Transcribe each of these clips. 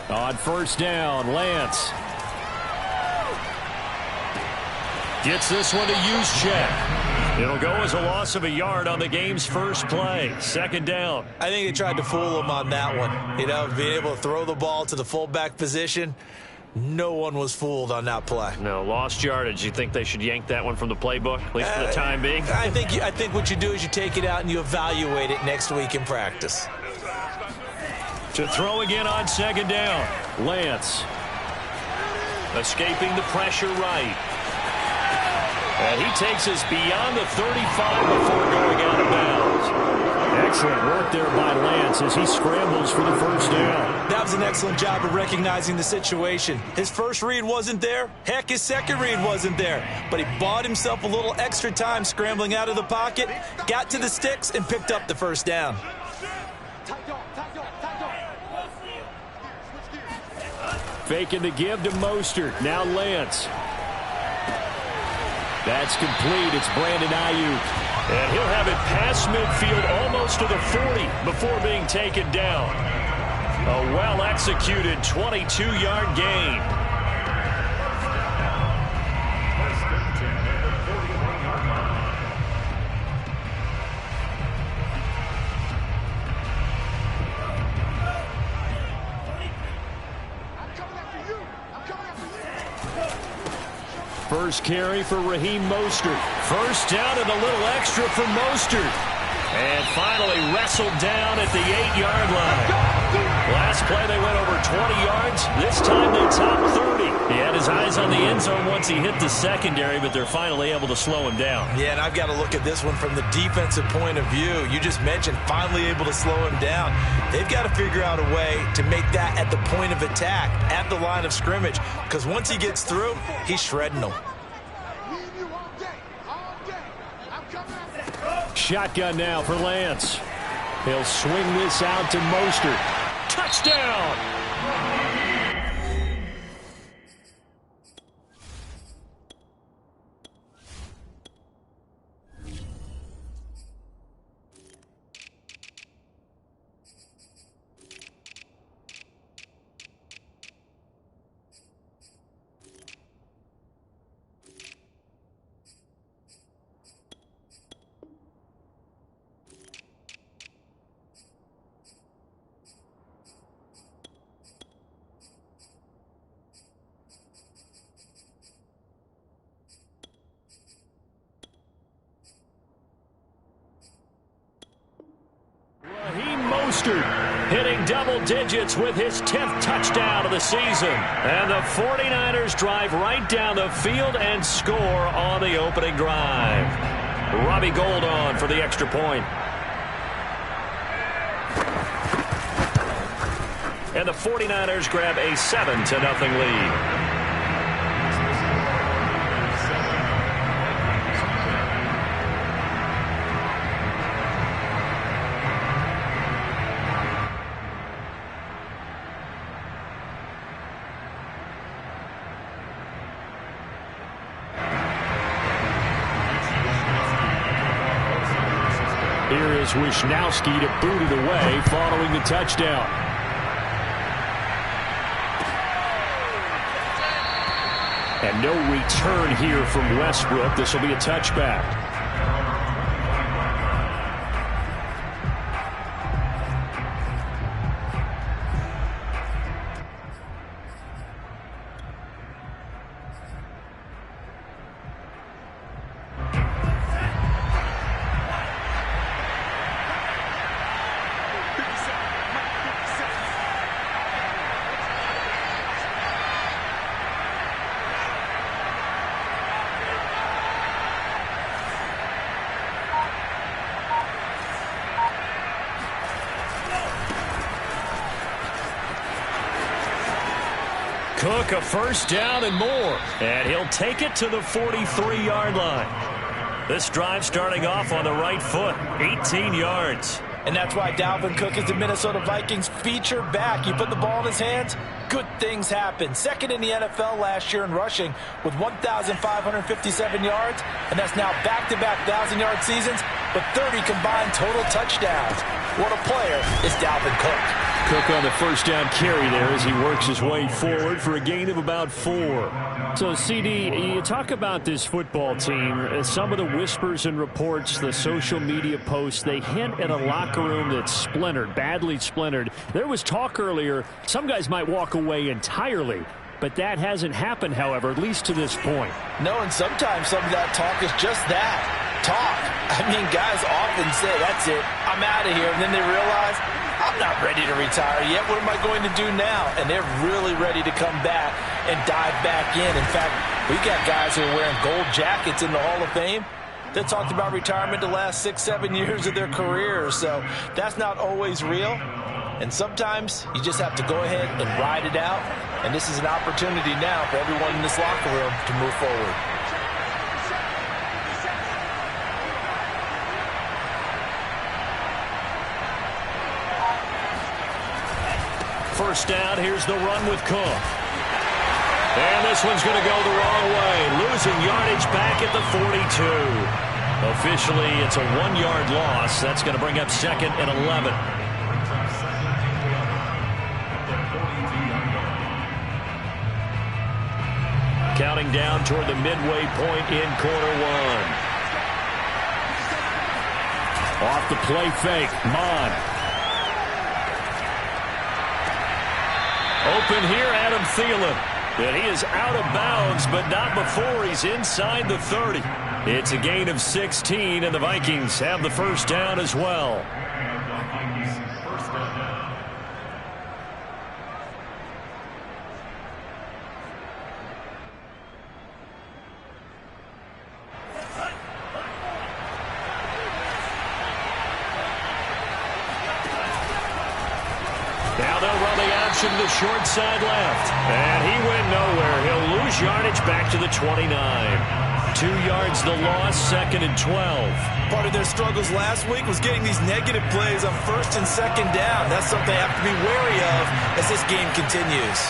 On first down, Lance. Gets this one to use check. It'll go as a loss of a yard on the game's first play. Second down. I think they tried to fool him on that one. You know, being able to throw the ball to the fullback position. No one was fooled on that play. No, lost yardage. You think they should yank that one from the playbook, at least for the time being? I think what you do is you take it out and you evaluate it next week in practice. To throw again on second down. Lance. Escaping the pressure right. And he takes us beyond the 35 before going out of bounds. Excellent work there by Lance as he scrambles for the first down. That was an excellent job of recognizing the situation. His first read wasn't there. Heck, his second read wasn't there. But he bought himself a little extra time scrambling out of the pocket, got to the sticks, and picked up the first down. Faking the give to Mostert. Now Lance. That's complete. It's Brandon Ayuk. And he'll have it past midfield almost to the 40 before being taken down. A well-executed 22-yard gain. First carry for Raheem Mostert. First down and a little extra for Mostert. And finally wrestled down at the 8-yard line. Last play they went over 20 yards. This time they topped 30. He had his eyes on the end zone once he hit the secondary, but they're finally able to slow him down. Yeah, and I've got to look at this one from the defensive point of view. You just mentioned finally able to slow him down. They've got to figure out a way to make that at the point of attack, at the line of scrimmage, because once he gets through, he's shredding them. Shotgun now for Lance. He'll swing this out to Mostert. Touchdown! Mostert hitting double digits with his 10th touchdown of the season. And the 49ers drive right down the field and score on the opening drive. Robbie Gould on for the extra point. And the 49ers grab a 7-0 lead. Here is Wisnowski to boot it away following the touchdown. And no return here from Westbrook. This will be a touchback. Cook a first down and more. And he'll take it to the 43-yard line. This drive starting off on the right foot. 18 yards. And that's why Dalvin Cook is the Minnesota Vikings feature back. You put the ball in his hands, good things happen. Second in the NFL last year in rushing with 1,557 yards. And that's now back-to-back 1,000-yard seasons with 30 combined total touchdowns. What a player is Dalvin Cook. Cook on the first down carry there as he works his way forward for a gain of about 4. So, CD, you talk about this football team. Some of the whispers and reports, the social media posts, they hint at a locker room that's splintered, badly splintered. There was talk earlier, some guys might walk away entirely. But that hasn't happened, however, at least to this point. No, and sometimes some of that talk is just that, talk. I mean, guys often say, that's it, I'm out of here. And then they realize, I'm not ready to retire yet. What am I going to do now? And they're really ready to come back and dive back in. In fact, we got guys who are wearing gold jackets in the Hall of Fame that talked about retirement the last 6-7 years of their careers. So that's not always real. And sometimes you just have to go ahead and ride it out. And this is an opportunity now for everyone in this locker room to move forward. First down, here's the run with Cook. And this one's going to go the wrong way. Losing yardage back at the 42. Officially, it's a 1-yard loss. That's going to bring up 2nd and 11. Counting down toward the midway point in quarter 1. Off the play fake, Mon. Open here, Adam Thielen. But he is out of bounds, but not before he's inside the 30. It's a gain of 16, and the Vikings have the first down as well. Now they'll run the option to the short side left. And he went nowhere. He'll lose yardage back to the 29. 2 yards the loss, 2nd and 12. Part of their struggles last week was getting these negative plays on 1st and 2nd down. That's something they have to be wary of as this game continues.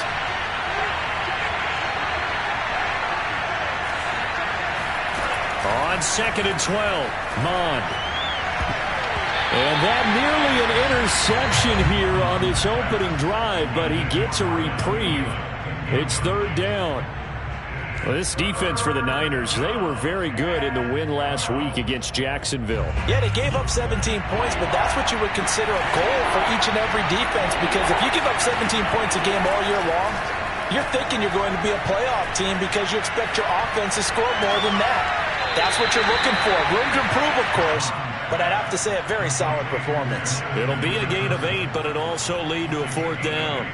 On 2nd and 12, Mon. And that nearly an interception here on this opening drive, but he gets a reprieve. It's 3rd down. Well, this defense for the Niners, they were very good in the win last week against Jacksonville. Yeah, they gave up 17 points, but that's what you would consider a goal for each and every defense, because if you give up 17 points a game all year long, you're thinking you're going to be a playoff team because you expect your offense to score more than that. That's what you're looking for. Room to improve, of course, but I'd have to say a very solid performance. It'll be a gain of 8, but it'll also lead to a 4th down.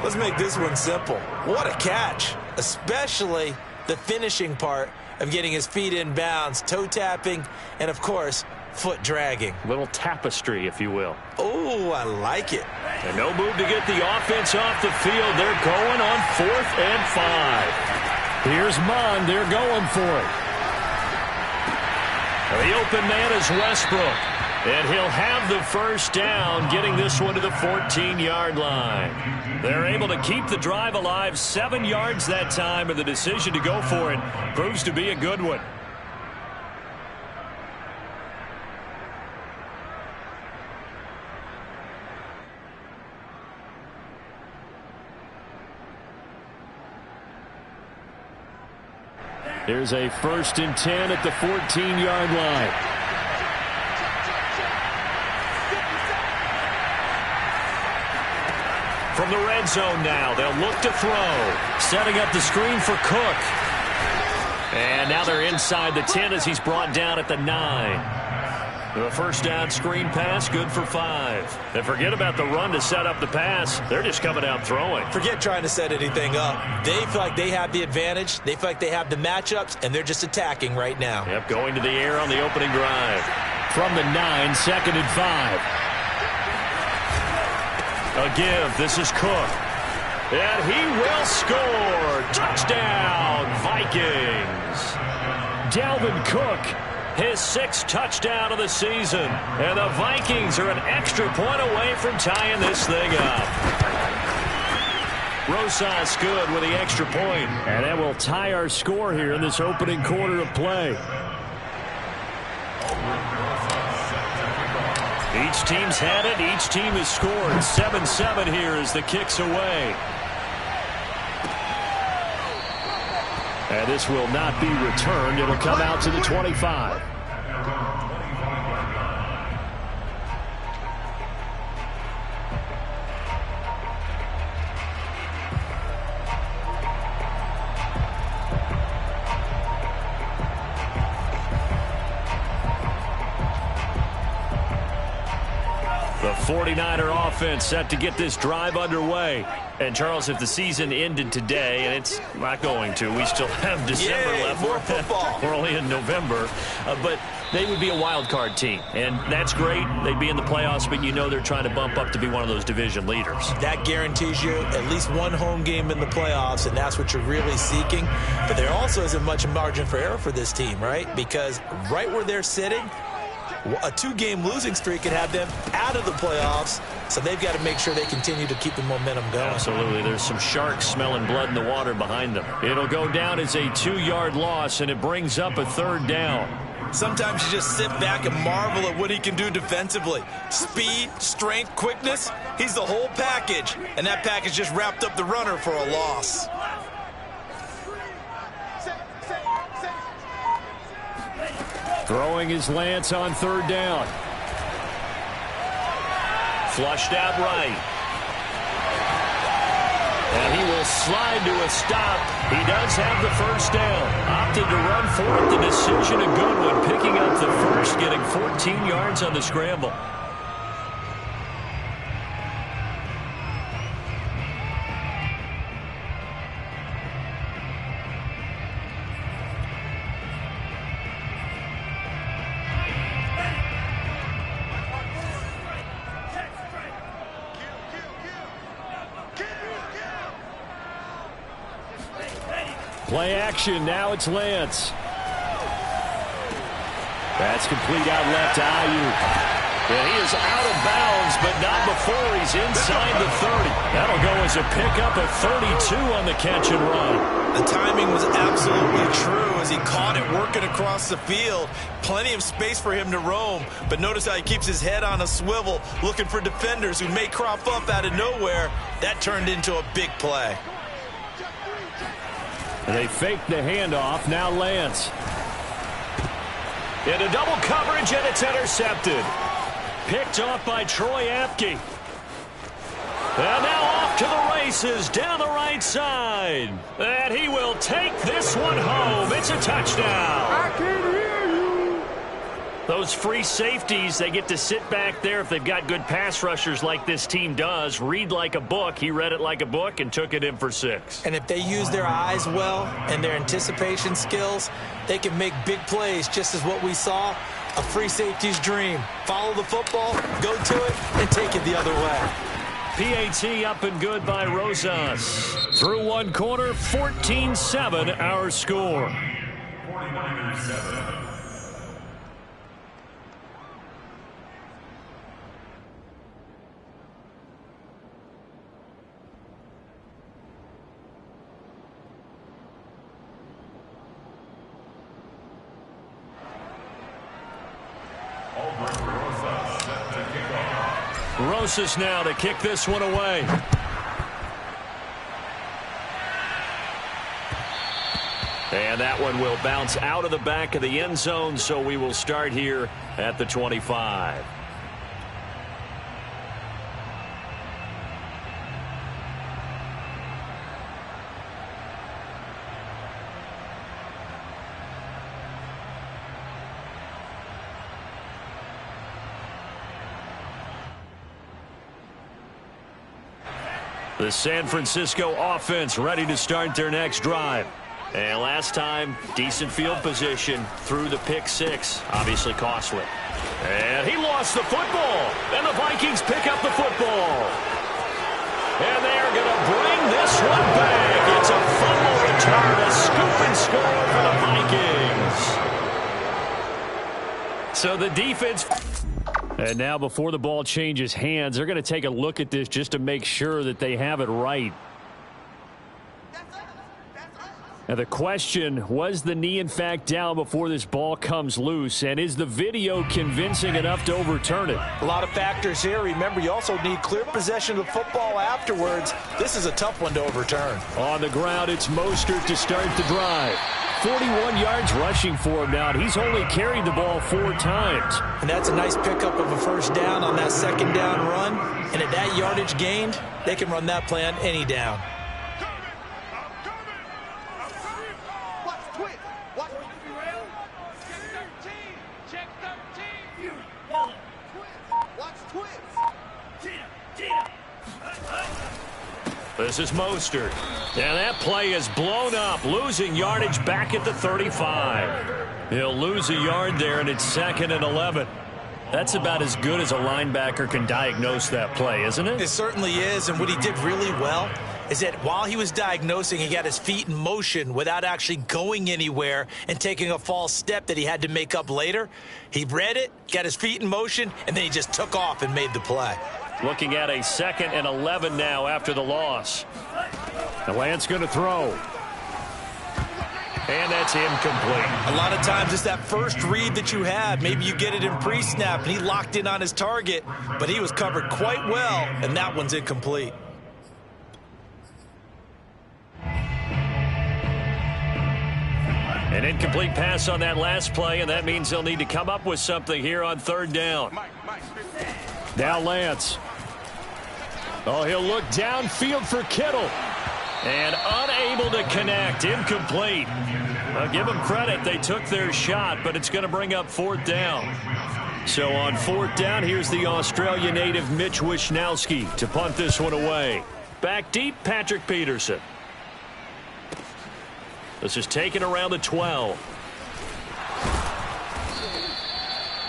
Let's make this one simple. What a catch, especially the finishing part of getting his feet in bounds, toe tapping, and, of course, foot dragging. Little tapestry, if you will. Oh, I like it. And no move to get the offense off the field. They're going on 4th and 5. Here's Mon. They're going for it. The open man is Westbrook. And he'll have the first down, getting this one to the 14-yard line. They're able to keep the drive alive, 7 yards that time, and the decision to go for it proves to be a good one. Here's a 1st and 10 at the 14-yard line. From the red zone now, they'll look to throw. Setting up the screen for Cook. And now they're inside the 10 as he's brought down at the 9. The first down screen pass, good for 5. And forget about the run to set up the pass. They're just coming out throwing. Forget trying to set anything up. They feel like they have the advantage. They feel like they have the matchups, and they're just attacking right now. Yep, going to the air on the opening drive. From the 9, 2nd and 5. A give. This is Cook. And he will score. Touchdown, Vikings. Dalvin Cook, his 6th touchdown of the season. And the Vikings are an extra point away from tying this thing up. Rosas good with the extra point. And that will tie our score here in this opening quarter of play. Each Each team's had it. Each team has scored. 7-7 here as the kick's away. And this will not be returned. It'll come out to the 25. The 49er offense set to get this drive underway. And, Charles, if the season ended today, and it's not going to, we still have December left. More football. We're only in November. But they would be a wild card team. And that's great. They'd be in the playoffs, but you know they're trying to bump up to be one of those division leaders. That guarantees you at least one home game in the playoffs, and that's what you're really seeking. But there also isn't much margin for error for this team, right? Because right where they're sitting, a two-game losing streak could have them out of the playoffs, so they've got to make sure they continue to keep the momentum going. Absolutely. There's some sharks smelling blood in the water behind them. It'll go down as a 2-yard loss, and it brings up a 3rd down. Sometimes you just sit back and marvel at what he can do defensively. Speed, strength, quickness, he's the whole package, and that package just wrapped up the runner for a loss. Throwing his Lance on 3rd down. Flushed out right. And he will slide to a stop. He does have the 1st down. Opted to run for it. The decision a good one. Picking up the 1st, getting 14 yards on the scramble. Play action. Now it's Lance. That's complete out left to Ayuk. And he is out of bounds, but not before he's inside the 30. That'll go as a pickup of 32 on the catch and run. The timing was absolutely true as he caught it working across the field. Plenty of space for him to roam, but notice how he keeps his head on a swivel, looking for defenders who may crop up out of nowhere. That turned into a big play. And they fake the handoff. Now Lance. Into double coverage, and it's intercepted. Picked off by Troy Apke. And now off to the races down the right side. And he will take this one home. It's a touchdown. I can hear you. Those free safeties, they get to sit back there if they've got good pass rushers like this team does. Read like a book. He read it like a book and took it in for 6. And if they use their eyes well and their anticipation skills, they can make big plays, just as what we saw. A free safety's dream. Follow the football, go to it, and take it the other way. PAT up and good by Rosas. Through one quarter, 14-7 our score. 49ers 7. Rosas now to kick this one away. And that one will bounce out of the back of the end zone, so we will start here at the 25. The San Francisco offense ready to start their next drive. And last time, decent field position through the pick 6. Obviously costly. And he lost the football. And the Vikings pick up the football. And they are going to bring this one back. It's a fumble return, a scoop and score for the Vikings. So the defense... And now before the ball changes hands, they're going to take a look at this just to make sure that they have it right. Now the question, was the knee in fact down before this ball comes loose, and is the video convincing enough to overturn it? A lot of factors here. Remember, you also need clear possession of the football afterwards. This is a tough one to overturn. On the ground, it's Mostert to start the drive. 41 yards rushing for him now, and he's only carried the ball 4 times. And that's a nice pickup of a first down on that second down run. And at that yardage gained, they can run that play on any down. This is Mostert. And that play is blown up, losing yardage back at the 35. He'll lose a yard there, and it's 2nd and 11. That's about as good as a linebacker can diagnose that play, isn't it? It certainly is, and what he did really well is that while he was diagnosing, he got his feet in motion without actually going anywhere and taking a false step that he had to make up later. He read it, got his feet in motion, and then he just took off and made the play. Looking at a 2nd and 11 now after the loss. The Lance going to throw. And that's incomplete. A lot of times it's that first read that you have. Maybe you get it in pre-snap, and he locked in on his target, but he was covered quite well, and that one's incomplete. An incomplete pass on that last play, and that means they'll need to come up with something here on 3rd down. Now Lance. Oh, he'll look downfield for Kittle. And unable to connect. Incomplete. I'll give them credit. They took their shot, but it's going to bring up 4th down. So on 4th down, here's the Australia native Mitch Wishnowsky to punt this one away. Back deep, Patrick Peterson. This is taken around the 12.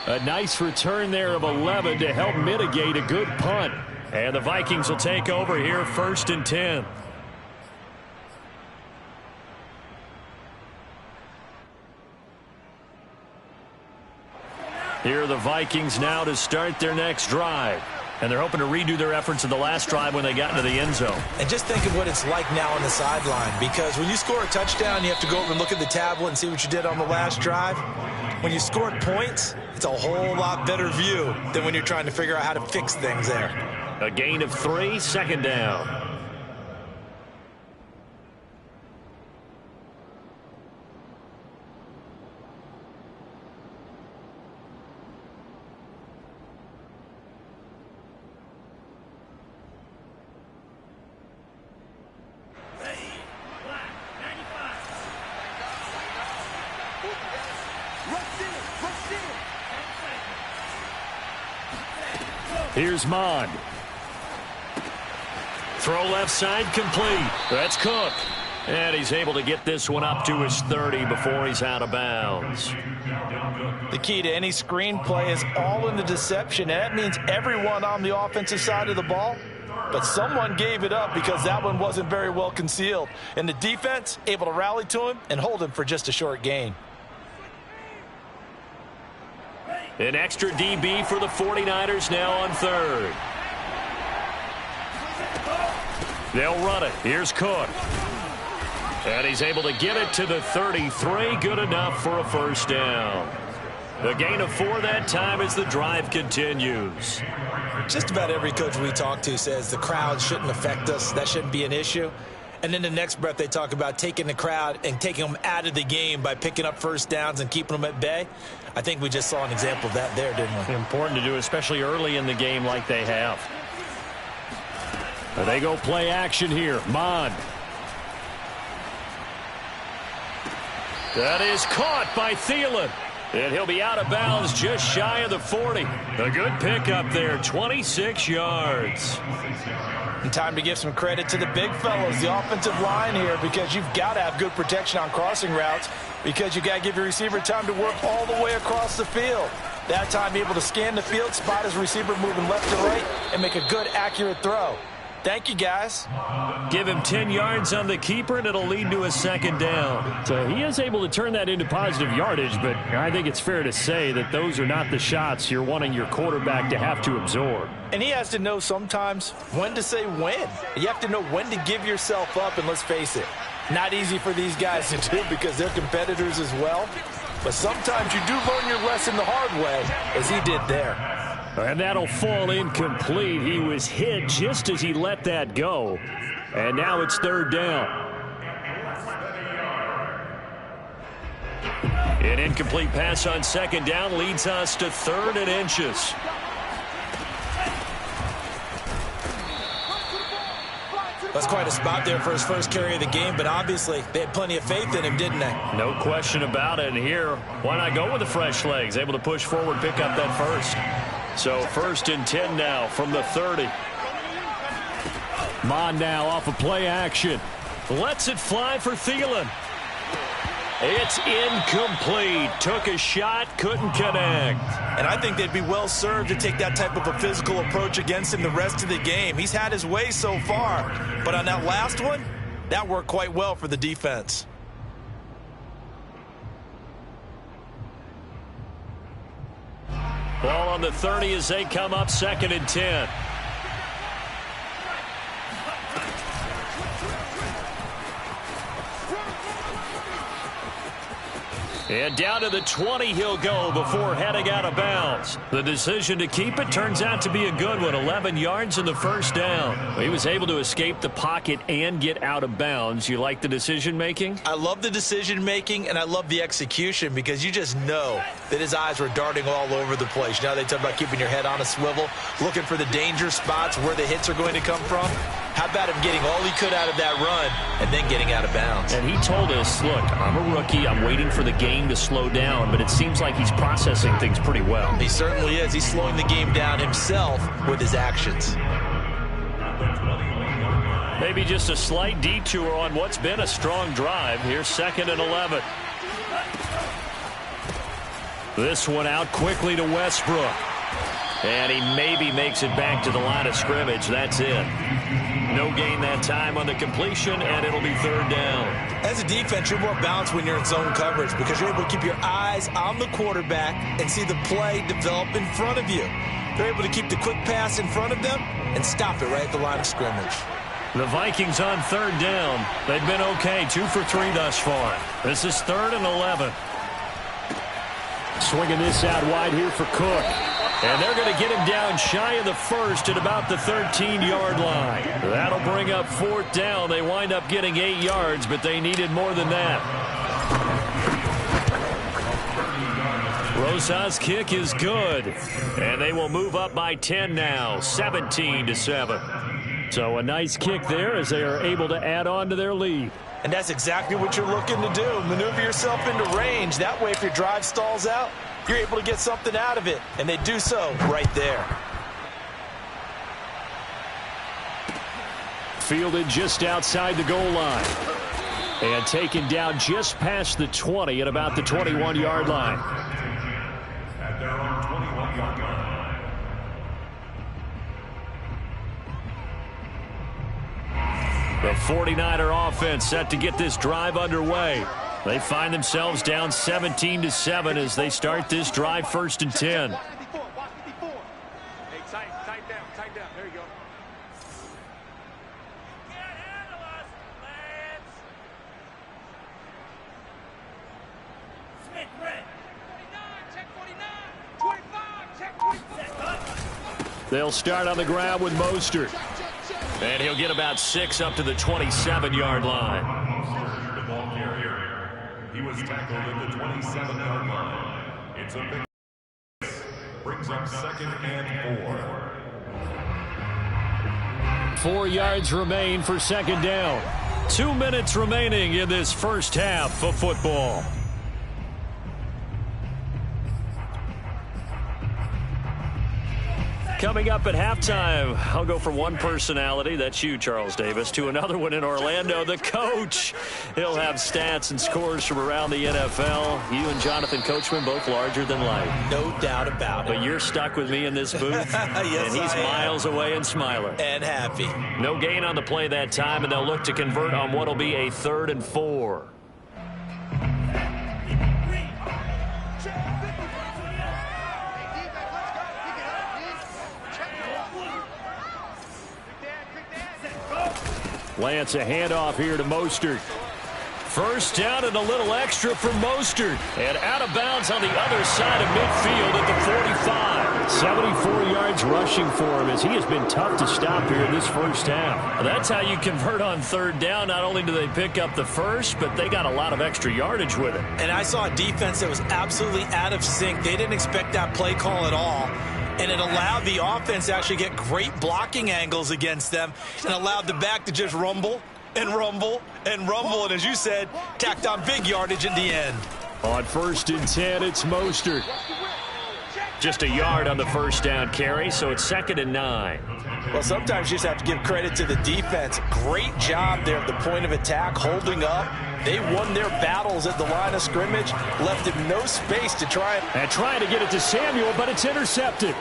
A nice return there of 11 to help mitigate a good punt. And the Vikings will take over here 1st and 10. Here are the Vikings now to start their next drive. And they're hoping to redo their efforts in the last drive when they got into the end zone. And just think of what it's like now on the sideline, because when you score a touchdown, you have to go over and look at the tablet and see what you did on the last drive. When you scored points, it's a whole lot better view than when you're trying to figure out how to fix things there. A gain of 3, 2nd down. Here's Mond. Throw left side complete. That's Cook. And he's able to get this one up to his 30 before he's out of bounds. The key to any screen play is all in the deception. And that means everyone on the offensive side of the ball. But someone gave it up because that one wasn't very well concealed. And the defense able to rally to him and hold him for just a short gain. An extra DB for the 49ers now on 3rd. They'll run it. Here's Cook. And he's able to get it to the 33. Good enough for a 1st down. The gain of 4 that time as the drive continues. Just about every coach we talk to says the crowd shouldn't affect us. That shouldn't be an issue. And then the next breath they talk about taking the crowd and taking them out of the game by picking up 1st downs and keeping them at bay. I think we just saw an example of that there, didn't we? Important to do, especially early in the game like they have. They go play action here. Mond. That is caught by Thielen. And he'll be out of bounds just shy of the 40. A good pickup there, 26 yards. And time to give some credit to the big fellows, the offensive line here, because you've got to have good protection on crossing routes, because you got to give your receiver time to work all the way across the field. That time, be able to scan the field, spot his receiver moving left to right, and make a good, accurate throw. Thank you, guys. Give him 10 yards on the keeper, and it'll lead to a 2nd down. So he is able to turn that into positive yardage, but I think it's fair to say that those are not the shots you're wanting your quarterback to have to absorb. And he has to know sometimes when to say when. You have to know when to give yourself up, and let's face it, Not easy for these guys to do because they're competitors as well. But sometimes you do learn your lesson the hard way, as he did there. And that'll fall incomplete. He was hit just as he let that go. And now it's third down. An incomplete pass on second down leads us to 3rd and inches. That's quite a spot there for his first carry of the game, but obviously they had plenty of faith in him, didn't they? No question about it. And here, why not go with the fresh legs? Able to push forward, pick up that first. So 1st and 10 now from the 30. Mon now off of play action. Lets it fly for Thielen. It's incomplete. Took a shot, couldn't connect. And I think they'd be well served to take that type of a physical approach against him the rest of the game. He's had his way so far. But on that last one, that worked quite well for the defense. Ball on the 30 as they come up 2nd and 10. And down to the 20 he'll go before heading out of bounds. The decision to keep it turns out to be a good one. 11 yards in the first down. He was able to escape the pocket and get out of bounds. You like the decision making? I love the decision making and I love the execution because you just know that his eyes were darting all over the place. Now they talk about keeping your head on a swivel, looking for the danger spots where the hits are going to come from. How about him getting all he could out of that run and then getting out of bounds? And he told us, look, I'm a rookie. I'm waiting for the game to slow down, but it seems like he's processing things pretty well. He certainly is. He's slowing the game down himself with his actions. Maybe just a slight detour on what's been a strong drive. Here's 2nd and 11. This one out quickly to Westbrook. And he maybe makes it back to the line of scrimmage. That's it. No gain that time on the completion, and it'll be 3rd down. As a defense, you're more balanced when you're in zone coverage because you're able to keep your eyes on the quarterback and see the play develop in front of you. They're able to keep the quick pass in front of them and stop it right at the line of scrimmage. The Vikings on 3rd down. They've been okay, 2 for 3 thus far. This is 3rd and 11. Swinging this out wide here for Cook. And they're going to get him down shy of the first at about the 13-yard line. That'll bring up 4th down. They wind up getting 8 yards, but they needed more than that. Rosas' kick is good. And they will move up by 10 now, 17-7. So a nice kick there as they are able to add on to their lead. And that's exactly what you're looking to do. Maneuver yourself into range. That way, if your drive stalls out, you're able to get something out of it. And they do so right there. Fielded just outside the goal line. And taken down just past the 20 at about the 21-yard line. At their own 21-yard line. The 49er offense set to get this drive underway. They find themselves down 17-7 as they start this drive 1st and 10. Hey, tight down. There you go. Can't handle us, Lance. Smith, red. 49, check 49. 25, check 25. They'll start on the ground with Mostert. And he'll get about 6 up to the 27-yard line. The ball carrier. He was tackled at the 27-yard line. It's a big brings up 2nd and 4. 4 yards remain for 2nd down. 2 minutes remaining in this first half of football. Coming up at halftime, I'll go from one personality, that's you, Charles Davis, to another one in Orlando, the coach. He'll have stats and scores from around the NFL. You and Jonathan Coachman, both larger than life. No doubt about it. But you're stuck with me in this booth, yes, and he's miles away and smiling. And happy. No gain on the play that time, and they'll look to convert on what will be a 3rd and 4. Lance, a handoff here to Mostert. First down and a little extra for Mostert. And out of bounds on the other side of midfield at the 45. 74 yards rushing for him as he has been tough to stop here in this first half. That's how you convert on third down. Not only do they pick up the first, but they got a lot of extra yardage with it. And I saw a defense that was absolutely out of sync. They didn't expect that play call at all. And it allowed the offense to actually get great blocking angles against them and allowed the back to just rumble and rumble and rumble. And as you said, tacked on big yardage in the end. On 1st and 10, it's Mostert. Just a yard on the first down carry, so it's 2nd and 9. Well, sometimes you just have to give credit to the defense. Great job there at the point of attack, holding up. They won their battles at the line of scrimmage, left him no space to try and trying to get it to Samuel, but it's intercepted.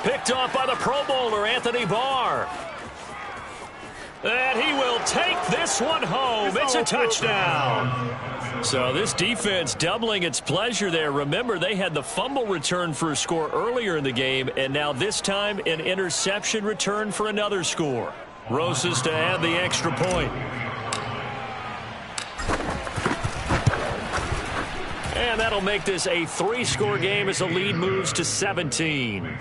Picked off by the Pro Bowler, Anthony Barr. And he will take this one home. It's a touchdown. So this defense doubling its pleasure there. Remember, they had the fumble return for a score earlier in the game, and now this time an interception return for another score. Rosas to add the extra point. And that'll make this a 3-score game as the lead moves to 17.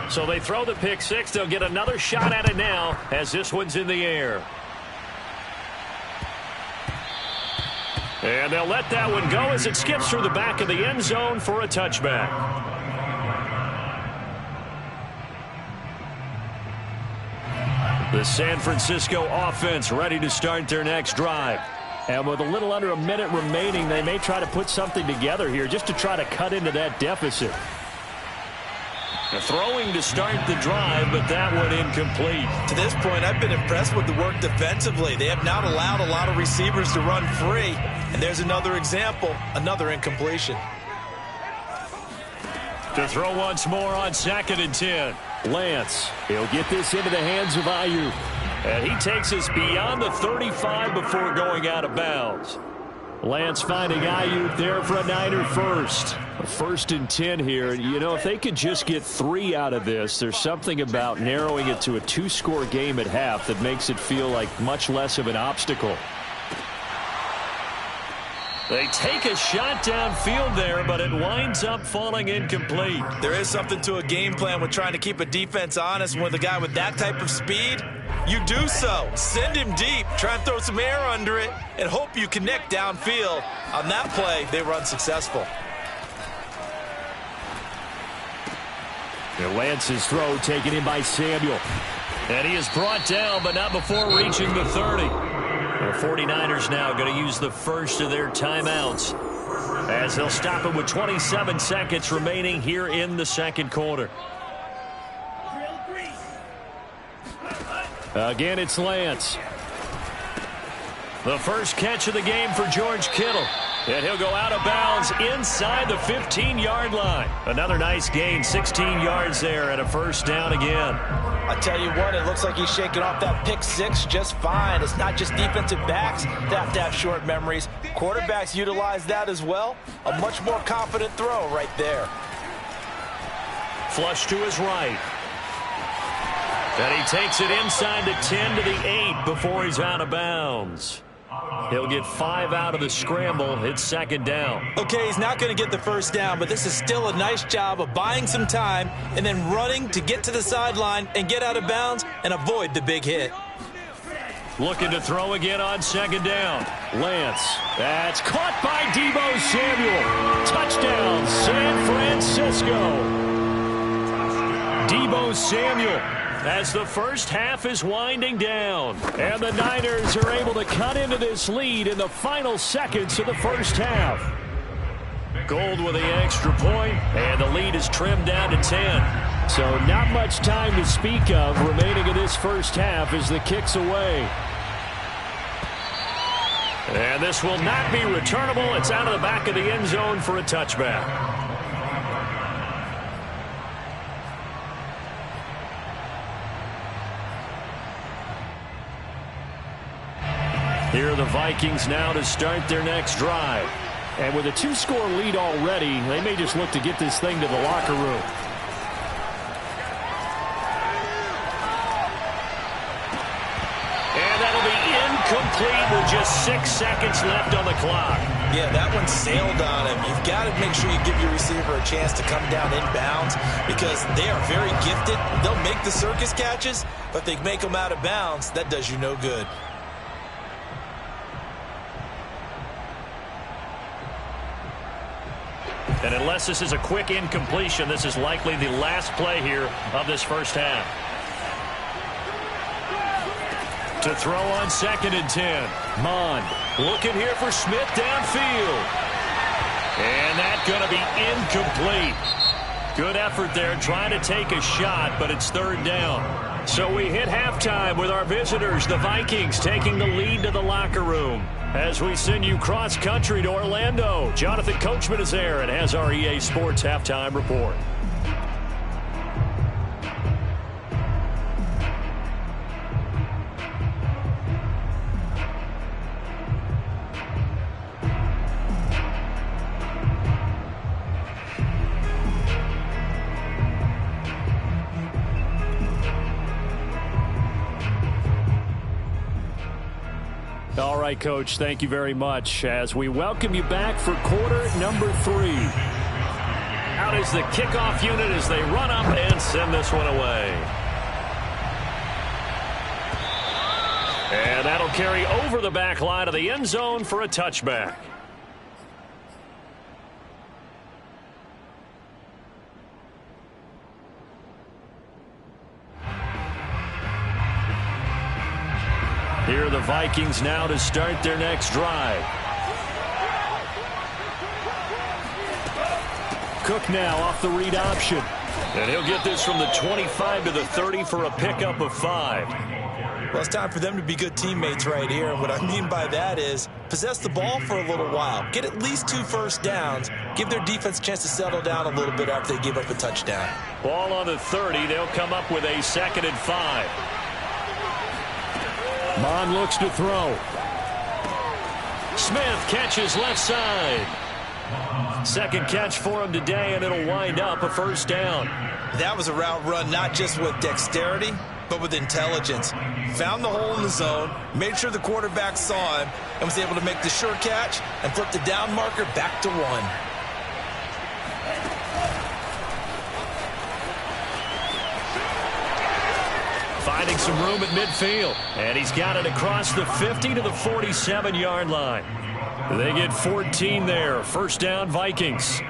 So they throw the pick six. They'll get another shot at it now as this one's in the air. And they'll let that one go as it skips through the back of the end zone for a touchback. The San Francisco offense ready to start their next drive. And with a little under a minute remaining, they may try to put something together here just to try to cut into that deficit. Throwing to start the drive, but that one incomplete. To this point, I've been impressed with the work defensively. They have not allowed a lot of receivers to run free. And there's another example, another incompletion. To throw once more on 2nd and 10. Lance, he'll get this into the hands of Ayuk. And he takes us beyond the 35 before going out of bounds. Lance finding Ayuk there for a Niner first. 1st and 10 here. You know, if they could just get 3 out of this, there's something about narrowing it to a 2-score game at half that makes it feel like much less of an obstacle. They take a shot downfield there, but it winds up falling incomplete. There is something to a game plan with trying to keep a defense honest. With a guy with that type of speed, you do so. Send him deep, try and throw some air under it, and hope you connect downfield. On that play, they were unsuccessful. And Lance's throw taken in by Samuel. And he is brought down, but not before reaching the 30. The 49ers now going to use the first of their timeouts as they'll stop it with 27 seconds remaining here in the second quarter. Again, it's Lance. The first catch of the game for George Kittle. And he'll go out of bounds inside the 15-yard line. Another nice gain, 16 yards there and a first down again. I tell you what, it looks like he's shaking off that pick six just fine. It's not just defensive backs that have to have short memories. Quarterbacks utilize that as well. A much more confident throw right there. Flush to his right. And he takes it inside the 10 to the 8 before he's out of bounds. He'll get 5 out of the scramble. It's second down. Okay, he's not going to get the first down, but this is still a nice job of buying some time and then running to get to the sideline and get out of bounds and avoid the big hit. Looking to throw again on second down. Lance. That's caught by Deebo Samuel. Touchdown, San Francisco. Deebo Samuel. As the first half is winding down. And the Niners are able to cut into this lead in the final seconds of the first half. Gold with the extra point, and the lead is trimmed down to 10. So not much time to speak of remaining in this first half as the kick's away. And this will not be returnable. It's out of the back of the end zone for a touchback. Here are the Vikings now to start their next drive. And with a 2-score lead already, they may just look to get this thing to the locker room. Incomplete with just 6 seconds left on the clock. Yeah, that one sailed on him. You've got to make sure you give your receiver a chance to come down inbounds because they are very gifted. They'll make the circus catches, but if they make them out of bounds, that does you no good. And unless this is a quick incompletion, this is likely the last play here of this first half. To throw on 2nd and 10. Mond looking here for Smith downfield. And that's going to be incomplete. Good effort there trying to take a shot, but it's 3rd down. So we hit halftime with our visitors, the Vikings, taking the lead to the locker room. As we send you cross-country to Orlando, Jonathan Coachman is there and has our EA Sports halftime report. All right, Coach, thank you very much as we welcome you back for quarter number 3. Out is the kickoff unit as they run up and send this one away. And that'll carry over the back line of the end zone for a touchback. Here are the Vikings now to start their next drive. Cook now off the read option. And he'll get this from the 25 to the 30 for a pickup of 5. Well, it's time for them to be good teammates right here. And what I mean by that is possess the ball for a little while. Get at least 2 first downs. Give their defense a chance to settle down a little bit after they give up a touchdown. Ball on the 30. They'll come up with a 2nd and 5. Mond looks to throw. Smith catches left side. 2nd catch for him today, and it'll wind up a 1st down. That was a route run not just with dexterity, but with intelligence. Found the hole in the zone, made sure the quarterback saw him, and was able to make the sure catch and flip the down marker back to 1. Finding some room at midfield. And he's got it across the 50 to the 47-yard line. They get 14 there. 1st down, Vikings.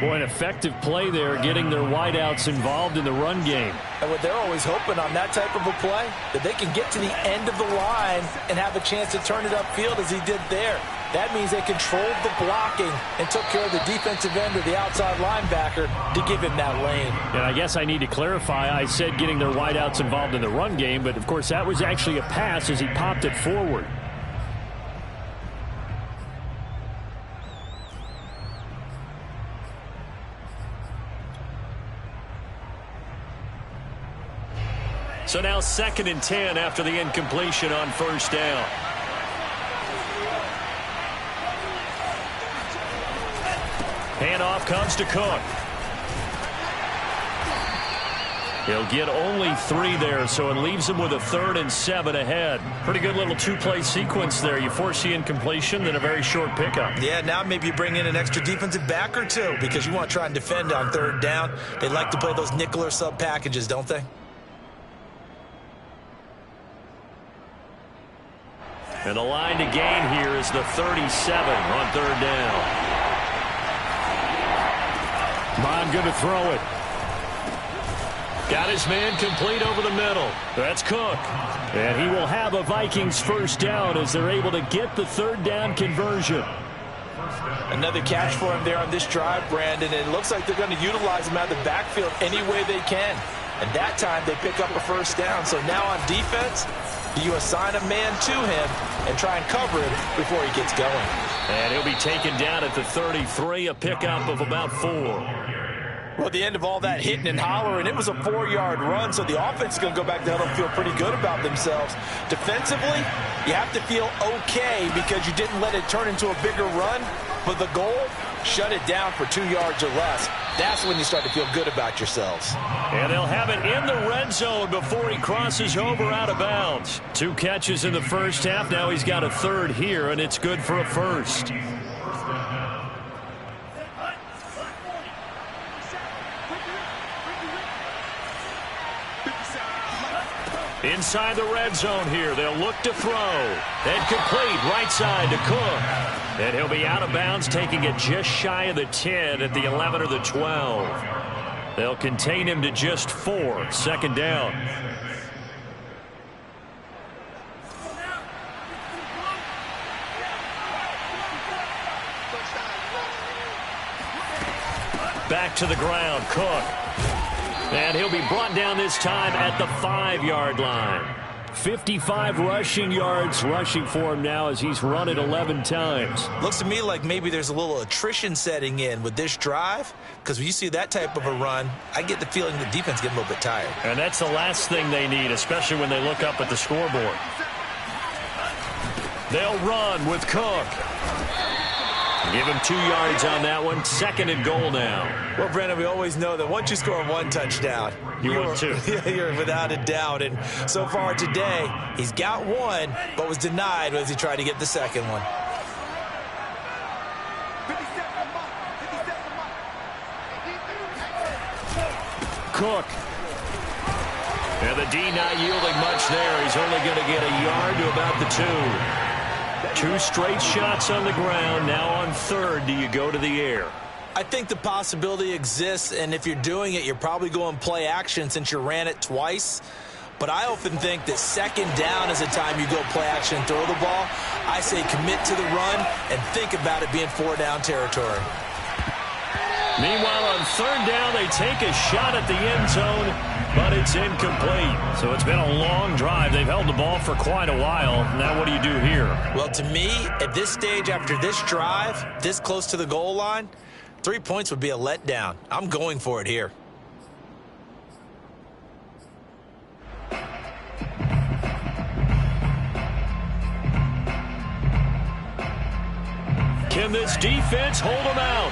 Boy, an effective play there, getting their wideouts involved in the run game. And what they're always hoping on that type of a play, that they can get to the end of the line and have a chance to turn it upfield as he did there. That means they controlled the blocking and took care of the defensive end or the outside linebacker to give him that lane. And I guess I need to clarify, I said getting their wideouts involved in the run game, but of course that was actually a pass as he popped it forward. So now 2nd and 10 after the incompletion on 1st down. Handoff comes to Cook. He'll get only 3 there, so it leaves him with a 3rd and 7 ahead. Pretty good little 2-play sequence there. You force the incompletion, then a very short pickup. Yeah, now maybe you bring in an extra defensive back or 2 because you want to try and defend on 3rd down. They like to play those nickel or sub packages, don't they? And the line to gain here is the 37 on 3rd down. Mond going to throw it. Got his man complete over the middle. That's Cook. And he will have a Vikings 1st down as they're able to get the 3rd down conversion. Another catch for him there on this drive, Brandon. And it looks like they're going to utilize him out of the backfield any way they can. And that time they pick up a 1st down. So now on defense, do you assign a man to him and try and cover him before he gets going? And he'll be taken down at the 33, a pickup of about 4. Well, at the end of all that hitting and hollering, it was a 4-yard run, so the offense is going to go back down and feel pretty good about themselves. Defensively, you have to feel okay because you didn't let it turn into a bigger run, but the goal shut it down for 2 yards or less. That's when you start to feel good about yourselves. And they'll have it in the red zone before he crosses over out of bounds. 2 catches in the first half. Now he's got a third here, and it's good for a first. Inside the red zone here, they'll look to throw. And complete right side to Cook. And he'll be out of bounds, taking it just shy of the 10 at the 11 or the 12. They'll contain him to just 4. Second down. Back to the ground, Cook. And he'll be brought down this time at the 5-yard line. 55 rushing yards rushing for him now as he's run it 11 times. Looks to me like maybe there's a little attrition setting in with this drive, because when you see that type of a run, I get the feeling the defense getting a little bit tired. And that's the last thing they need, especially when they look up at the scoreboard. They'll run with Cook. Give him 2 yards on that one. Second and goal now. Well, Brandon, we always know that once you score 1 touchdown, you're 2. You're without a doubt. And so far today, he's got 1, but was denied as he tried to get the second one. Cook. And the D not yielding much there. He's only going to get a yard to about the 2. 2 straight shots on the ground. Now on third, do you go to the air? I think the possibility exists, and if you're doing it, you're probably going play action since you ran it twice. But I often think that second down is the time you go play action and throw the ball. I say commit to the run and think about it being 4-down territory. Meanwhile, on third down, they take a shot at the end zone, but it's incomplete. So it's been a long drive. They've held the ball for quite a while. Now what do you do here? Well, to me, at this stage after this drive, this close to the goal line, 3 points would be a letdown. I'm going for it here. Can this defense hold them out?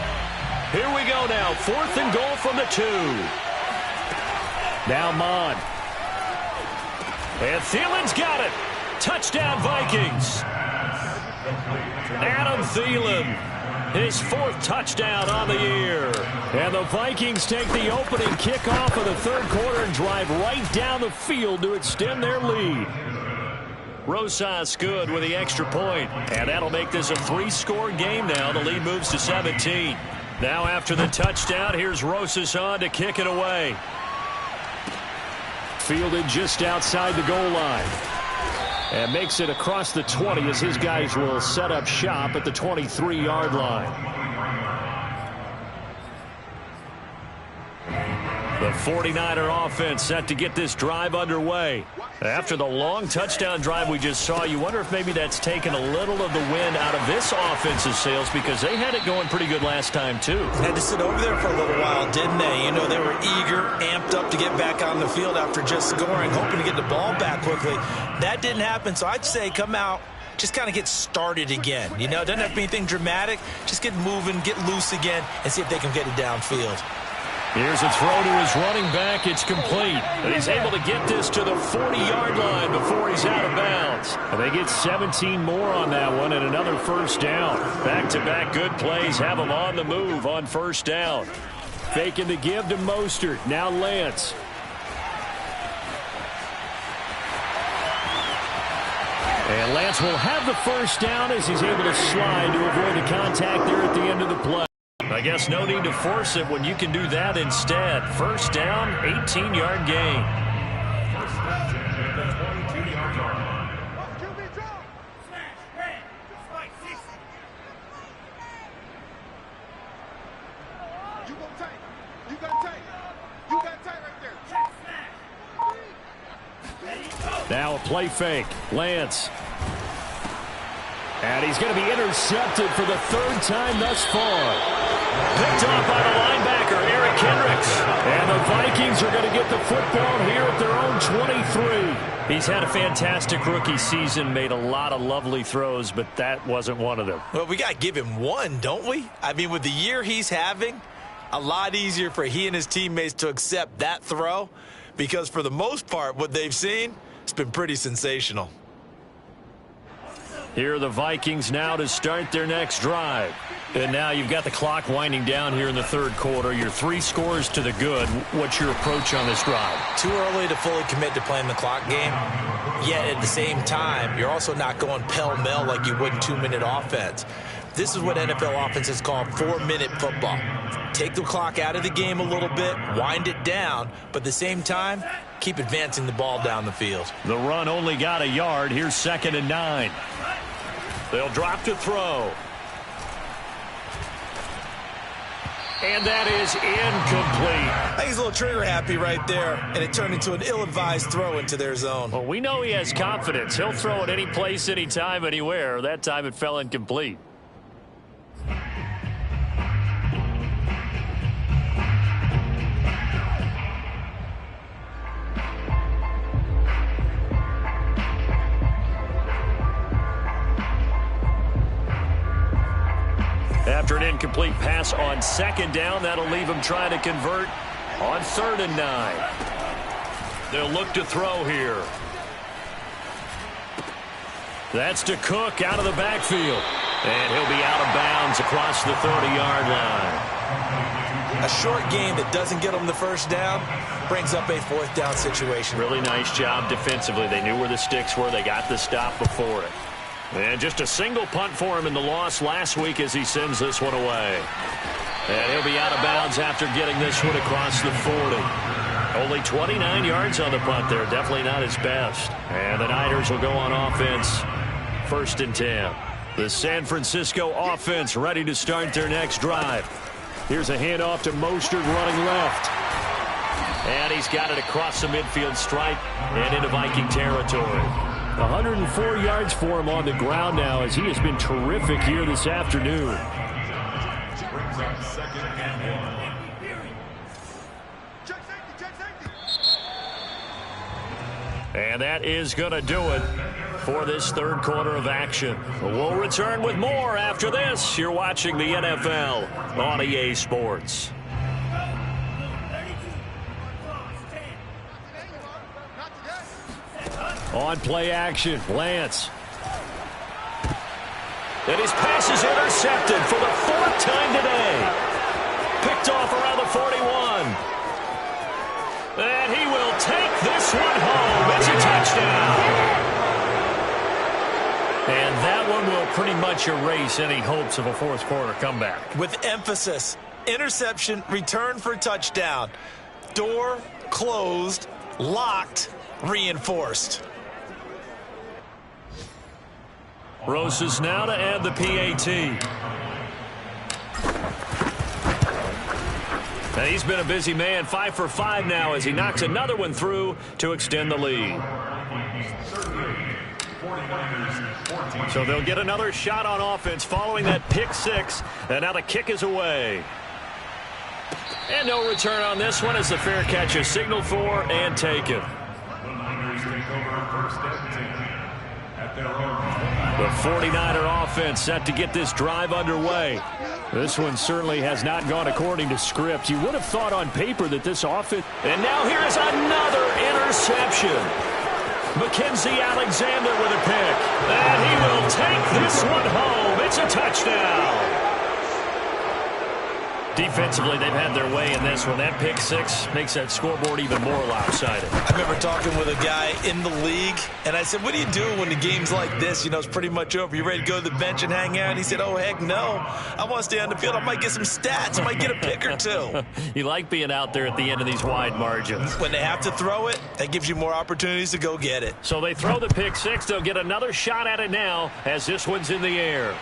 Here we go now. 4th and goal from the 2. Now Mon. And Thielen's got it. Touchdown Vikings. Adam Thielen, his 4th touchdown on the year. And the Vikings take the opening kickoff of the third quarter and drive right down the field to extend their lead. Rosas good with the extra point. And that'll make this a 3-score game now. The lead moves to 17. Now after the touchdown, here's Rosas on to kick it away. Fielded just outside the goal line. And makes it across the 20 as his guys will set up shop at the 23-yard line. The 49er offense set to get this drive underway. After the long touchdown drive we just saw, you wonder if maybe that's taken a little of the wind out of this offense's sails, because they had it going pretty good last time too. Had to sit over there for a little while, didn't they? You know, they were eager, amped up to get back on the field after just scoring, hoping to get the ball back quickly. That didn't happen, so I'd say come out, just kind of get started again. You know, it doesn't have to be anything dramatic. Just get moving, get loose again, and see if they can get it downfield. Here's a throw to his running back. It's complete. And he's able to get this to the 40-yard line before he's out of bounds. And they get 17 more on that one and another first down. Back-to-back good plays have them on the move on first down. Faking the give to Mostert. Now Lance. And Lance will have the first down as he's able to slide to avoid the contact there at the end of the play. I guess no need to force it when you can do that instead. First down, 18-yard gain. Now a play fake. Lance. And he's going to be intercepted for the 3rd time thus far. Picked off by the linebacker, Eric Kendricks. And the Vikings are going to get the football here at their own 23. He's had a fantastic rookie season, made a lot of lovely throws, but that wasn't one of them. Well, we got to give him one, don't we? I mean, with the year he's having, a lot easier for he and his teammates to accept that throw, because for the most part, what they've seen, it's been pretty sensational. Here are the Vikings now to start their next drive. And now you've got the clock winding down here in the third quarter. You're 3 scores to the good. What's your approach on this drive? Too early to fully commit to playing the clock game. Yet at the same time, you're also not going pell-mell like you would in 2-minute offense. This is what NFL offenses call 4-minute football. Take the clock out of the game a little bit, wind it down, but at the same time, keep advancing the ball down the field. The run only got a yard. Here's 2nd and 9. They'll drop to throw. And that is incomplete. I think he's a little trigger happy right there, and it turned into an ill-advised throw into their zone. Well, we know he has confidence. He'll throw it any place, anytime, anywhere. That time it fell incomplete. After an incomplete pass on 2nd down, that'll leave him trying to convert on 3rd and 9. They'll look to throw here. That's to Cook out of the backfield. And he'll be out of bounds across the 30-yard line. A short game that doesn't get them the first down brings up a 4th down situation. Really nice job defensively. They knew where the sticks were. They got the stop before it. And just a single punt for him in the loss last week as he sends this one away. And he'll be out of bounds after getting this one across the 40. Only 29 yards on the punt there. Definitely not his best. And the Niners will go on offense. 1st and 10. The San Francisco offense ready to start their next drive. Here's a handoff to Mostert running left. And he's got it across the midfield stripe and into Viking territory. 104 yards for him on the ground now as he has been terrific here this afternoon. Brings up 2nd and 1. And that is going to do it for this third quarter of action. We'll return with more after this. You're watching the NFL on EA Sports. On play action, Lance. And his pass is intercepted for the 4th time today. Picked off around the 41. And he will take this one home. It's a touchdown. And that one will pretty much erase any hopes of a 4th quarter comeback. With emphasis, interception, return for touchdown. Door closed, locked, reinforced. Rosas now to add the PAT. And he's been a busy man, 5 for 5 now as he knocks another one through to extend the lead. So they'll get another shot on offense following that pick 6. And now the kick is away. And no return on this one as the fair catch is signaled for and taken. The Niners take over 1st and 10 at their own. The 49er offense set to get this drive underway. This one certainly has not gone according to script. You would have thought on paper that this offense... And now here is another interception. Mackenzie Alexander with a pick. And he will take this one home. It's a touchdown. Defensively, they've had their way in this one. That pick 6 makes that scoreboard even more lopsided. I remember talking with a guy in the league, and I said, what do you do when the game's like this? You know, it's pretty much over. You ready to go to the bench and hang out? And he said, oh, heck no. I want to stay on the field. I might get some stats. I might get a pick or 2. You like being out there at the end of these wide margins. When they have to throw it, that gives you more opportunities to go get it. So they throw the pick 6. They'll get another shot at it now as this one's in the air.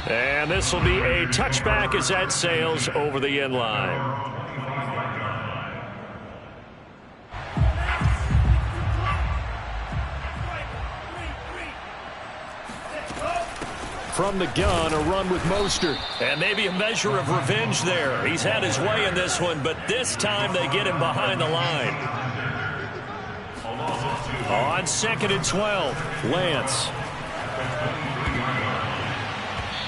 And this will be a touchback as that sails over the end line. from the gun, a run with Mostert. And maybe a measure of revenge there. He's had his way in this one, but this time they get him behind the line. On 2nd and 12, Lance.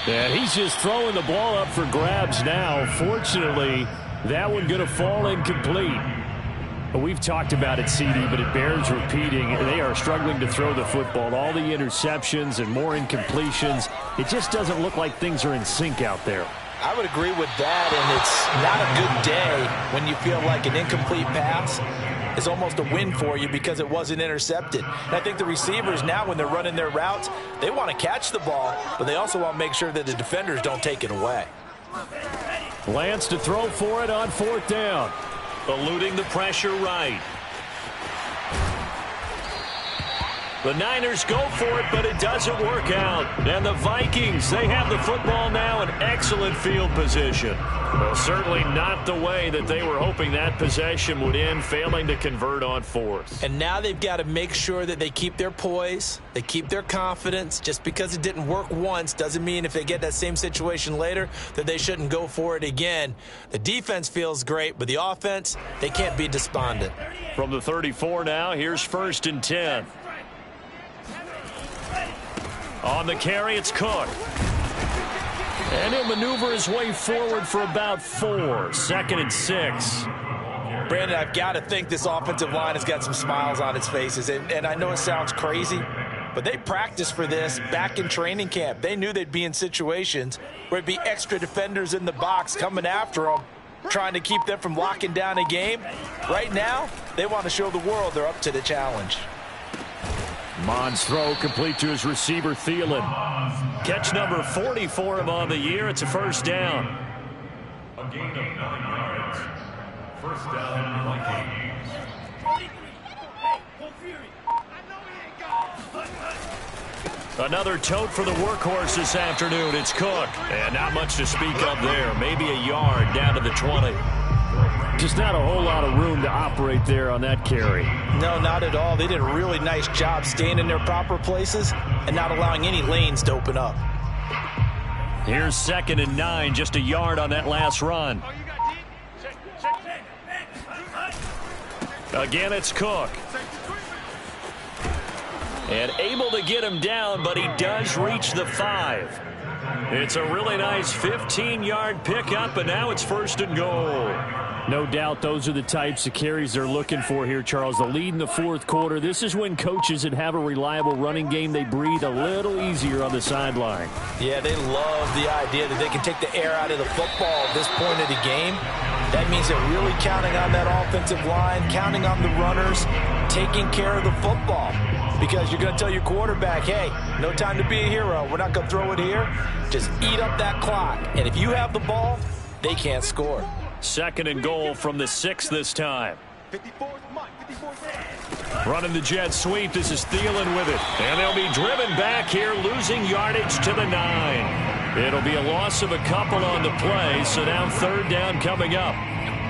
And he's just throwing the ball up for grabs now. Fortunately, that one going to fall incomplete. We've talked about it, CD, but it bears repeating. They are struggling to throw the football. All the interceptions and more incompletions. It just doesn't look like things are in sync out there. I would agree with that, and it's not a good day when you feel like an incomplete pass is almost a win for you because it wasn't intercepted. And I think the receivers now, when they're running their routes, they want to catch the ball, but they also want to make sure that the defenders don't take it away. Lance to throw for it on 4th down. Eluding the pressure right. The Niners go for it, but it doesn't work out. And the Vikings, they have the football now in excellent field position. Well, certainly not the way that they were hoping that possession would end, failing to convert on 4th. And now they've got to make sure that they keep their poise, they keep their confidence. Just because it didn't work once doesn't mean if they get that same situation later that they shouldn't go for it again. The defense feels great, but the offense, they can't be despondent. From the 34 now, here's 1st and 10. On the carry, it's Cook. And he'll maneuver his way forward for about 4. 2nd and 6. Brandon, I've got to think this offensive line has got some smiles on its faces. And I know it sounds crazy, but they practiced for this back in training camp. They knew they'd be in situations where it'd be extra defenders in the box coming after them, trying to keep them from locking down a game. Right now, they want to show the world they're up to the challenge. Mond's throw complete to his receiver, Thielen. Catch number 40 for him on the year. It's a 1st down. A gain of 9 yards. 1st down, Vikings. Another tote for the workhorse this afternoon. It's Cook. And not much to speak of there. Maybe a yard down to the 20. Just not a whole lot of room to operate there on that carry. No, not at all. They did a really nice job staying in their proper places and not allowing any lanes to open up. Here's 2nd and 9, just a yard on that last run. Again, it's Cook. And able to get him down, but he does reach the 5. It's a really nice 15-yard pickup, and now it's 1st and goal. No doubt those are the types of carries they're looking for here, Charles. The lead in the 4th quarter. This is when coaches that have a reliable running game, they breathe a little easier on the sideline. Yeah, they love the idea that they can take the air out of the football at this point of the game. That means they're really counting on that offensive line, counting on the runners, taking care of the football. Because you're going to tell your quarterback, hey, no time to be a hero. We're not going to throw it here. Just eat up that clock. And if you have the ball, they can't score. 2nd and goal from the 6 this time. Running the jet sweep. This is Thielen with it. And they'll be driven back here, losing yardage to the 9. It'll be a loss of a couple on the play, so now 3rd down coming up.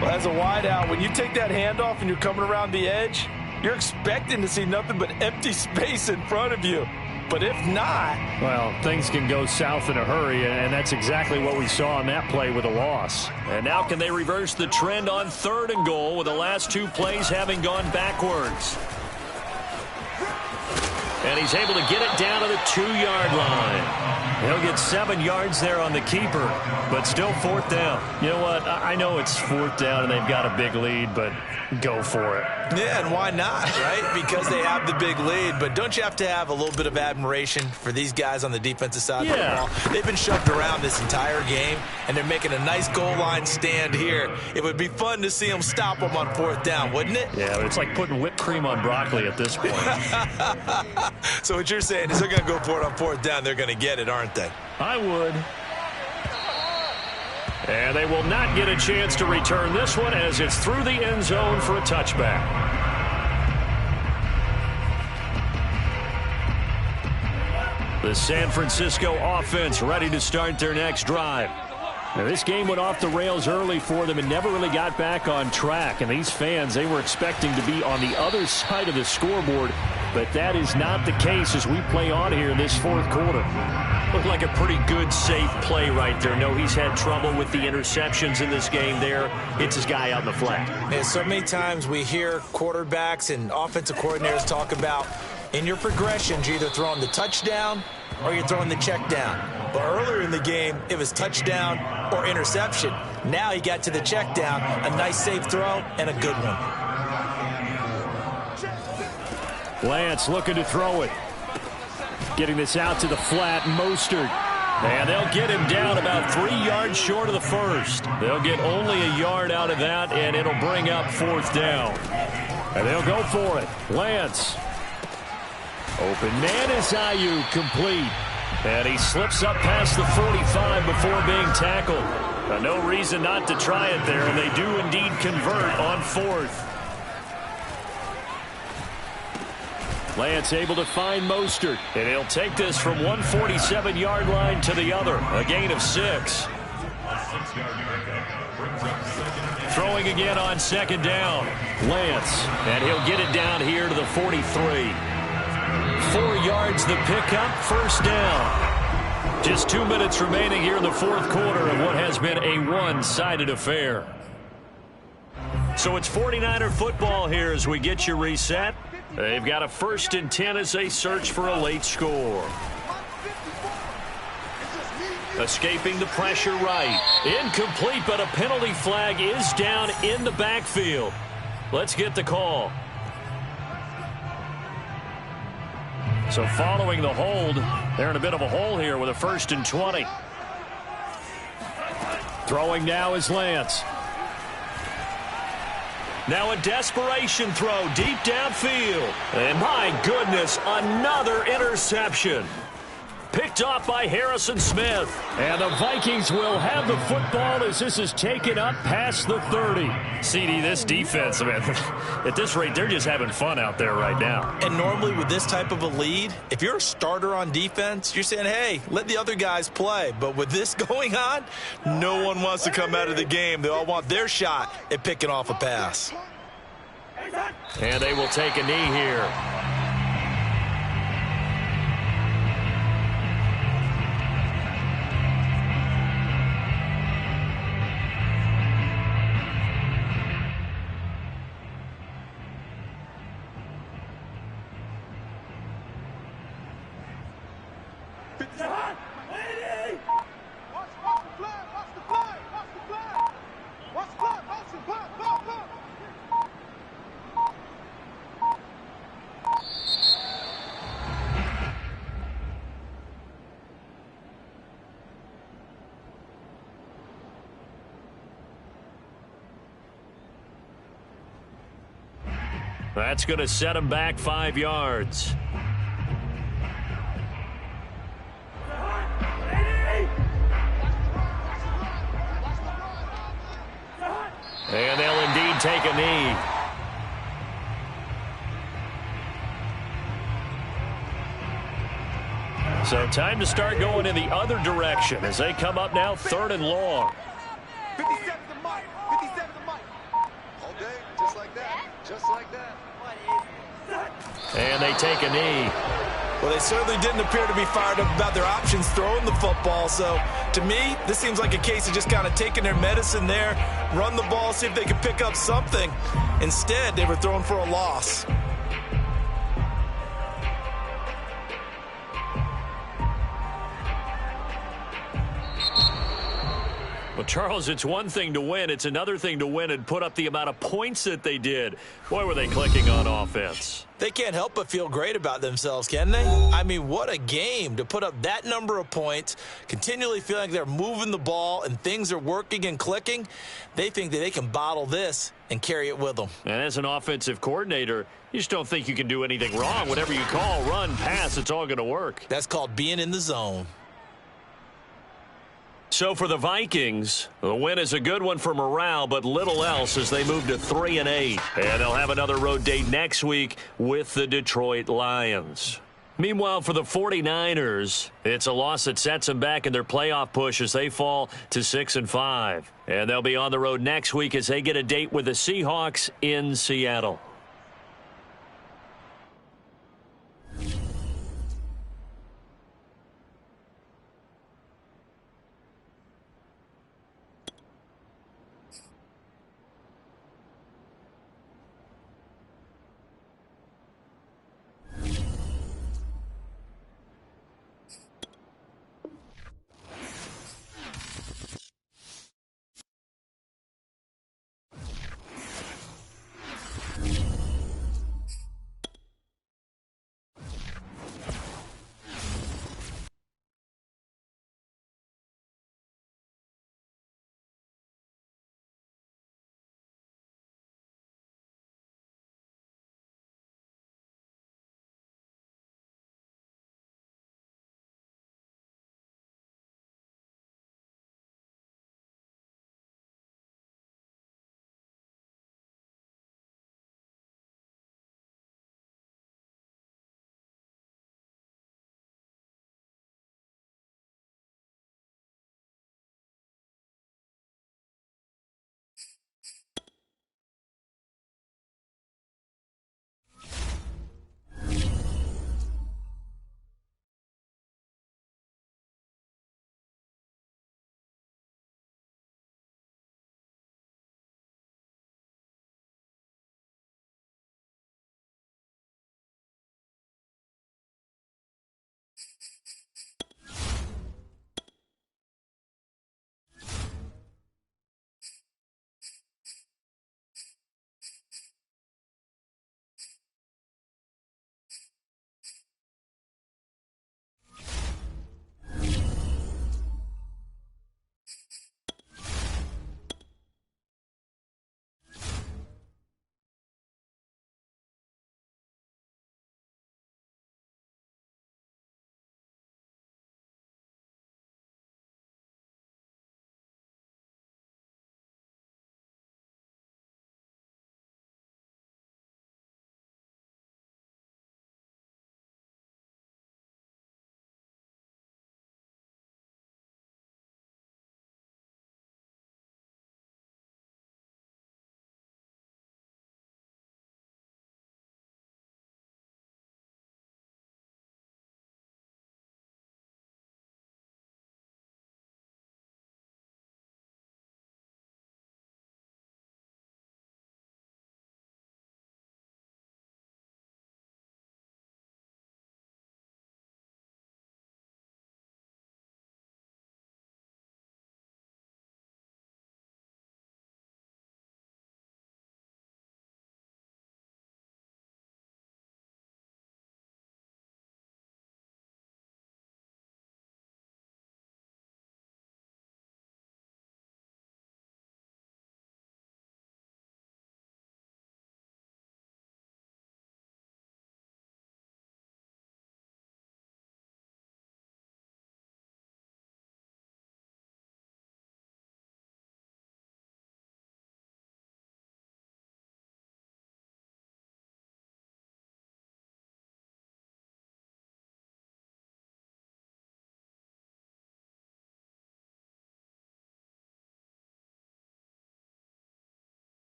Well, as a wideout, when you take that handoff and you're coming around the edge, you're expecting to see nothing but empty space in front of you. But if not, well, things can go south in a hurry, and that's exactly what we saw on that play with a loss. And now can they reverse the trend on 3rd and goal with the last 2 plays having gone backwards? And he's able to get it down to the 2-yard line. He'll get 7 yards there on the keeper, but still 4th down. You know what? I know it's 4th down and they've got a big lead, but go for it. Yeah, and why not, right? Because they have the big lead. But don't you have to have a little bit of admiration for these guys on the defensive side of the ball? They've been shoved around this entire game, and they're making a nice goal line stand here. It would be fun to see them stop them on 4th down, wouldn't it? Yeah, but it's like putting whipped cream on broccoli at this point. So what you're saying is they're going to go for it on 4th down. They're going to get it, aren't they? I would. And they will not get a chance to return this one as it's through the end zone for a touchback. The San Francisco offense ready to start their next drive. Now, this game went off the rails early for them and never really got back on track. And these fans, they were expecting to be on the other side of the scoreboard But that is not the case as we play on here in this fourth quarter. Looked like a pretty good, safe play right there. No, he's had trouble with the interceptions in this game there. Hits his guy out in the flat. And so many times we hear quarterbacks and offensive coordinators talk about in your progressions, you're either throwing the touchdown or you're throwing the check down. But earlier in the game, it was touchdown or interception. Now he got to the check down, a nice safe throw, and a good one. Lance looking to throw it. Getting this out to the flat, Mostert. And they'll get him down about 3 yards short of the first. They'll get only a yard out of that, and it'll bring up fourth down. And they'll go for it. Lance. Open man is Ayuk, complete. And he slips up past the 45 before being tackled. No reason not to try it there, and they do indeed convert on fourth. Lance able to find Mostert, and he'll take this from 147-yard line to the other. A gain of 6. Throwing again on second down. Lance, and he'll get it down here to the 43. 4 yards the pickup, first down. Just 2 minutes remaining here in the fourth quarter of what has been a one-sided affair. So it's 49er football here as we get you reset. They've got a 1st and 10 as they search for a late score. Escaping the pressure right. Incomplete, but a penalty flag is down in the backfield. Let's get the call. So following the hold, they're in a bit of a hole here with a 1st and 20. Throwing now is Lance. Now a desperation throw deep downfield. And my goodness, another interception. Picked off by Harrison Smith. And the Vikings will have the football as this is taken up past the 30. CD, this defense, man, at this rate, they're just having fun out there right now. And normally with this type of a lead, if you're a starter on defense, you're saying, hey, let the other guys play. But with this going on, no one wants to come out of the game. They all want their shot at picking off a pass. And they will take a knee here. That's going to set him back 5 yards. And they'll indeed take a knee. So time to start going in the other direction as they come up now 3rd and long. 57 to Mike. 57 to Mike. All day, just like that. Just like that. And they take a knee. Well, they certainly didn't appear to be fired up about their options throwing the football. So, to me, this seems like a case of just kind of taking their medicine there, run the ball, see if they can pick up something. Instead, they were throwing for a loss. Well, Charles, it's one thing to win. It's another thing to win and put up the amount of points that they did. Boy, were they clicking on offense. They can't help but feel great about themselves, can they? I mean, what a game to put up that number of points, continually feeling like they're moving the ball and things are working and clicking. They think that they can bottle this and carry it with them. And as an offensive coordinator, you just don't think you can do anything wrong. Whatever you call, run, pass, it's all going to work. That's called being in the zone. So for the Vikings, the win is a good one for morale, but little else as they move to 3-8. And they'll have another road date next week with the Detroit Lions. Meanwhile, for the 49ers, it's a loss that sets them back in their playoff push as they fall to 6-5. And they'll be on the road next week as they get a date with the Seahawks in Seattle.